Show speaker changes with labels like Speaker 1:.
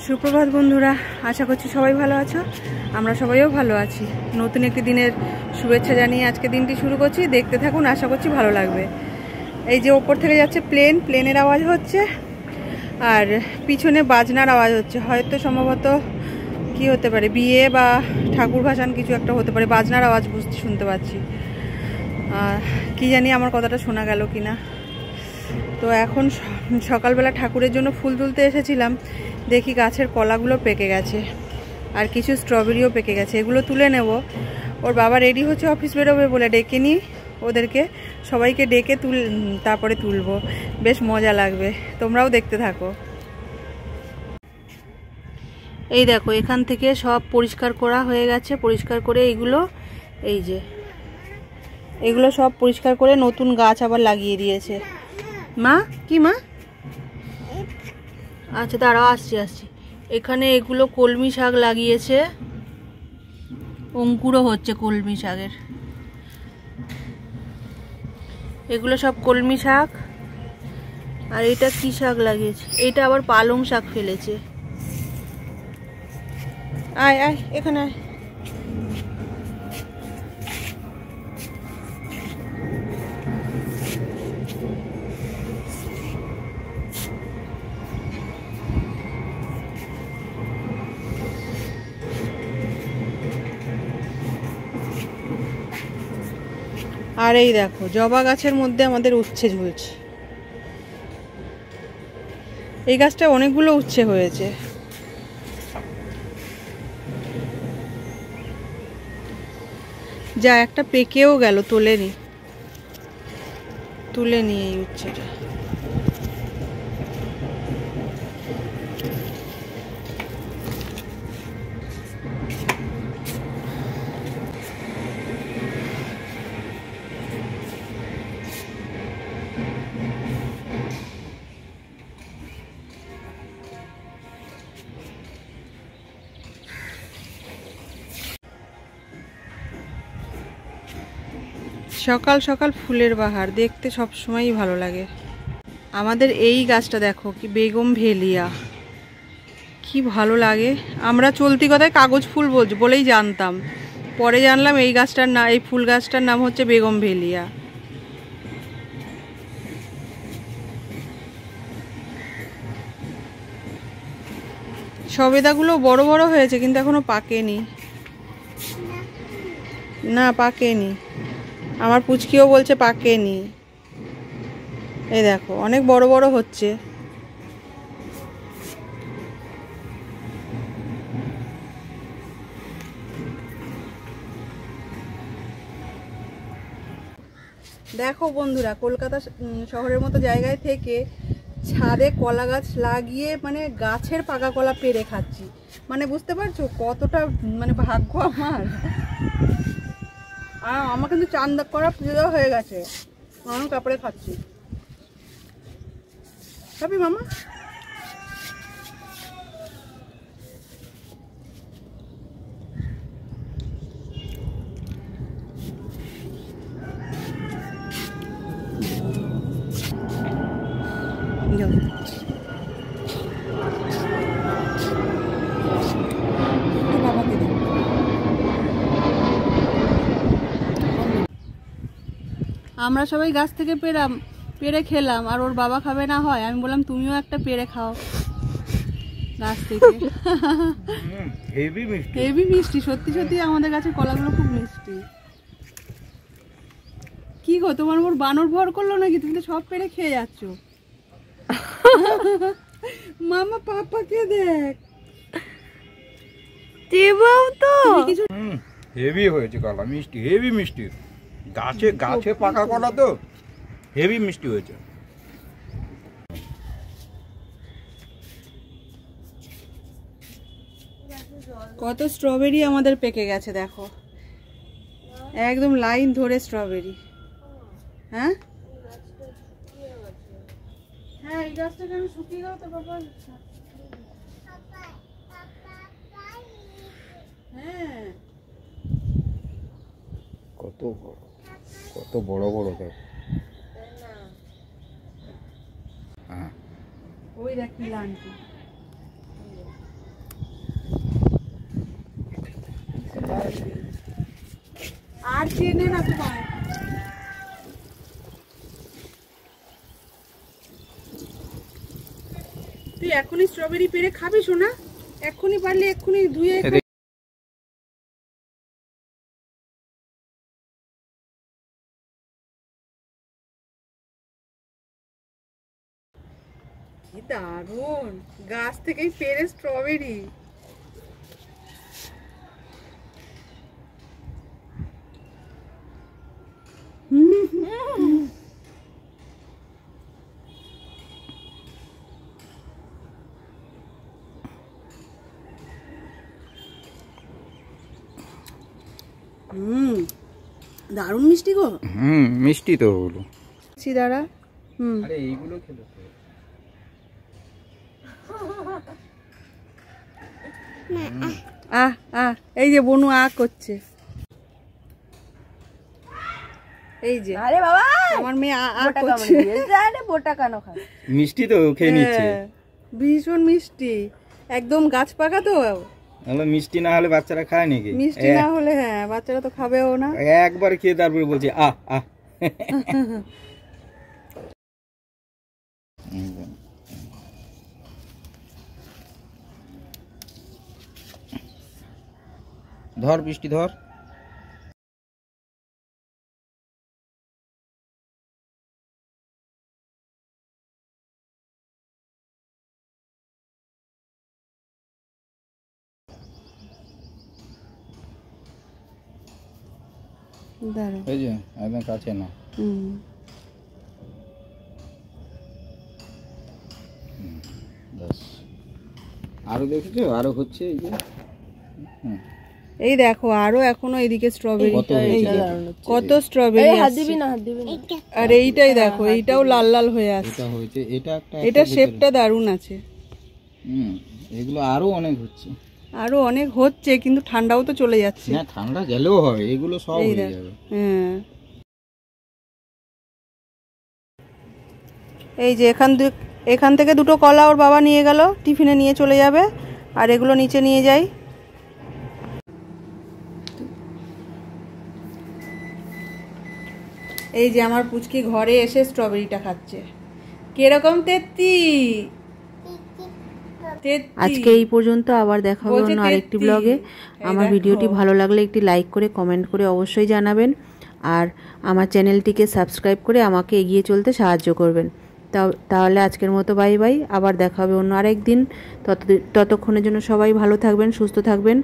Speaker 1: সুপ্রভাত বন্ধুরা, আশা করছি সবাই ভালো আছো। আমরা সবাইও ভালো আছি। নতুন একটি দিনের শুভেচ্ছা জানিয়ে আজকে দিনটি শুরু করছি। দেখতে থাকুন, আশা করছি ভালো লাগবে। এই যে ওপর থেকে যাচ্ছে প্লেনের আওয়াজ হচ্ছে, আর পিছনে বাজনার আওয়াজ হচ্ছে। হয়তো সম্ভবত কি হতে পারে, বিয়ে বা ঠাকুর ভাসান কিছু একটা হতে পারে। বাজনার আওয়াজ শুনতে পাচ্ছি। কি জানি আমার কথাটা শোনা গেল কি না। তো এখন সকালবেলা ঠাকুরের জন্য ফুল তুলতে এসেছিলাম, দেখি গাছের কলাগুলো পেকে গেছে আর কিছু স্ট্রবেরিও পেকে গেছে। এগুলো তুলে নেব। ওর বাবা রেডি হচ্ছে অফিস বেরোবে বলে, ডেকে নিই ওদেরকে, সবাইকে ডেকে তারপরে তুলবো। বেশ মজা লাগবে, তোমরাও দেখতে থাকো। এই দেখো, এখান থেকে সব পরিষ্কার করা হয়ে গেছে। পরিষ্কার করে এগুলো সব পরিষ্কার করে নতুন গাছ আবার লাগিয়ে দিয়েছে। মা, কি মা? আচ্ছা দাঁড়াও, আসছি। এখানে এগুলো কলমি শাক লাগিয়েছে, অঙ্কুরও হচ্ছে কলমি শাকের। এগুলো সব কলমি শাক। আর এটা কি শাক লাগিয়েছে? এটা আবার পালং শাক ফেলেছে। আয় আয়, এখানে আয়। আর এই দেখো, জবা গাছের মধ্যে আমাদের উচ্ছে ঝুলছে। এই গাছটা অনেকগুলো উচ্ছে হয়েছে। যা একটা পেকেও গেল, তুলে নি এই উচ্ছেটা। সকাল সকাল ফুলের বাহার দেখতে সবসময়ই ভালো লাগে। আমাদের এই গাছটা দেখো, কি বেগম ভেলিয়া, কি ভালো লাগে। আমরা চলতি কথায় কাগজ ফুল বলেই জানতাম, পরে জানলাম এই গাছটার না, এই ফুল গাছটার নাম হচ্ছে বেগম ভেলিয়া। সবেদাগুলো বড় বড় হয়েছে, কিন্তু এখনো পাকেনি। না, পাকেনি। আমার পুচকিও বলছে পাকেনি। এই দেখো, অনেক বড় বড় হচ্ছে। দেখো বন্ধুরা, কলকাতা শহরের মতো জায়গায় থেকে ছাদে কলা গাছ লাগিয়ে মানে গাছের পাকা কলা পেড়ে খাচ্ছি। মানে বুঝতে পারছো কতটা মানে ভাগ্য আমার। আর আমার কিন্তু চান করা পুজো হয়ে গেছে, আমি কাপড়ে খাচ্ছি। খাবি মামা? আমরা সবাই গাছ থেকে পেড়ে খেলাম, আর ওর বাবা খাবে না হয়। আমি বললাম তুমিও একটা পেড়ে খাও গাছ থেকে। হেভি মিষ্টি, সত্যি সত্যি আমাদের গাছের কলাগুলো খুব মিষ্টি। কি গো, তোমার ওর বানর ভর করলো নাকি? তুমি তো সব পেড়ে খেয়ে যাচ্ছ। মামা পাপাকে দেখ, তো
Speaker 2: হেভি হয়েছে কলা, মিষ্টি, হেভি মিষ্টি। গাছে পাকা কলা তো হেভি মিষ্টি হয়েছে।
Speaker 1: কত স্ট্রবেরি আমাদের পেকে গেছে দেখো, একদম লাইন ধরে স্ট্রবেরি। হ্যাঁ হ্যাঁ, এই গাছটা কেন শুকিয়ে গেল তো বাবা? হ্যাঁ,
Speaker 2: কত বড় বড় দেখ।
Speaker 1: ওই দেখ কি লানটি। আর চেনে না তোমার। তুই এখনই স্ট্রবেরি পেরে খাবি শোনা, এক্ষুনি পারলে এক্ষুনি ধুয়ে। কি দারুন, গাছ থেকেই পেরে স্ট্রবেরি। দারুন মিষ্টি গো।
Speaker 2: মিষ্টি তো ওগুলো।
Speaker 1: দাঁড়া।
Speaker 2: আরে এইগুলো খেলো তো।
Speaker 1: এই যে বনু করছে, এই যে। আরে বাবা, আমার মেয়ে করছে। আরে বোটা কেন খায়?
Speaker 2: মিষ্টি তো খেয়ে নিচ্ছে।
Speaker 1: ভীষণ মিষ্টি, একদম গাছ পাকা তো।
Speaker 2: মিষ্টি না হলে বাচ্চারা খায় নাকি?
Speaker 1: মিষ্টি না হলে হ্যাঁ, বাচ্চারা তো খাবেও না।
Speaker 2: একবার খেয়ে তারপরে বলছে আহ আহ। ধর বৃষ্টি ধর। এই যে একদম কাছে না। আরো দেখেছো, আরো হচ্ছে। এই যে
Speaker 1: এই দেখো আরো এখনো এদিকে স্ট্রবেরি, কত স্ট্রবেরি। আর এইটাই দেখো, এইটাও লাল লাল হয়ে আসছে। এটা শেপটা দারুণ আছে।
Speaker 2: এগুলো আরো অনেক হচ্ছে,
Speaker 1: আরো অনেক হচ্ছে, কিন্তু ঠান্ডাও তো চলে যাচ্ছে।
Speaker 2: না ঠান্ডা গেলেও হবে, এগুলো সব হয়ে যাবে।
Speaker 1: হ্যাঁ, এই যে এখান থেকে দুটো কলা ওর বাবা নিয়ে গেল, টিফিনে নিয়ে চলে যাবে। আর এগুলো নিচে নিয়ে যাই। এই যে আমার পুচকি ঘরে এসে স্ট্রবেরিটা খাচ্ছে। কিরকম তেত্তি? আজকে এই পর্যন্ত, আবার দেখা হবে অন্য আরেকটি ব্লগে। আমার ভিডিওটি ভালো লাগলে একটি লাইক করে কমেন্ট করে অবশ্যই জানাবেন। আর আমার চ্যানেলটিকে সাবস্ক্রাইব করে আমাকে এগিয়ে চলতে সাহায্য করবেন। তাহলে আজকের মতো বাই বাই, আবার দেখা হবে অন্য আরেক দিন। ততক্ষণের জন্য সবাই ভালো থাকবেন, সুস্থ থাকবেন।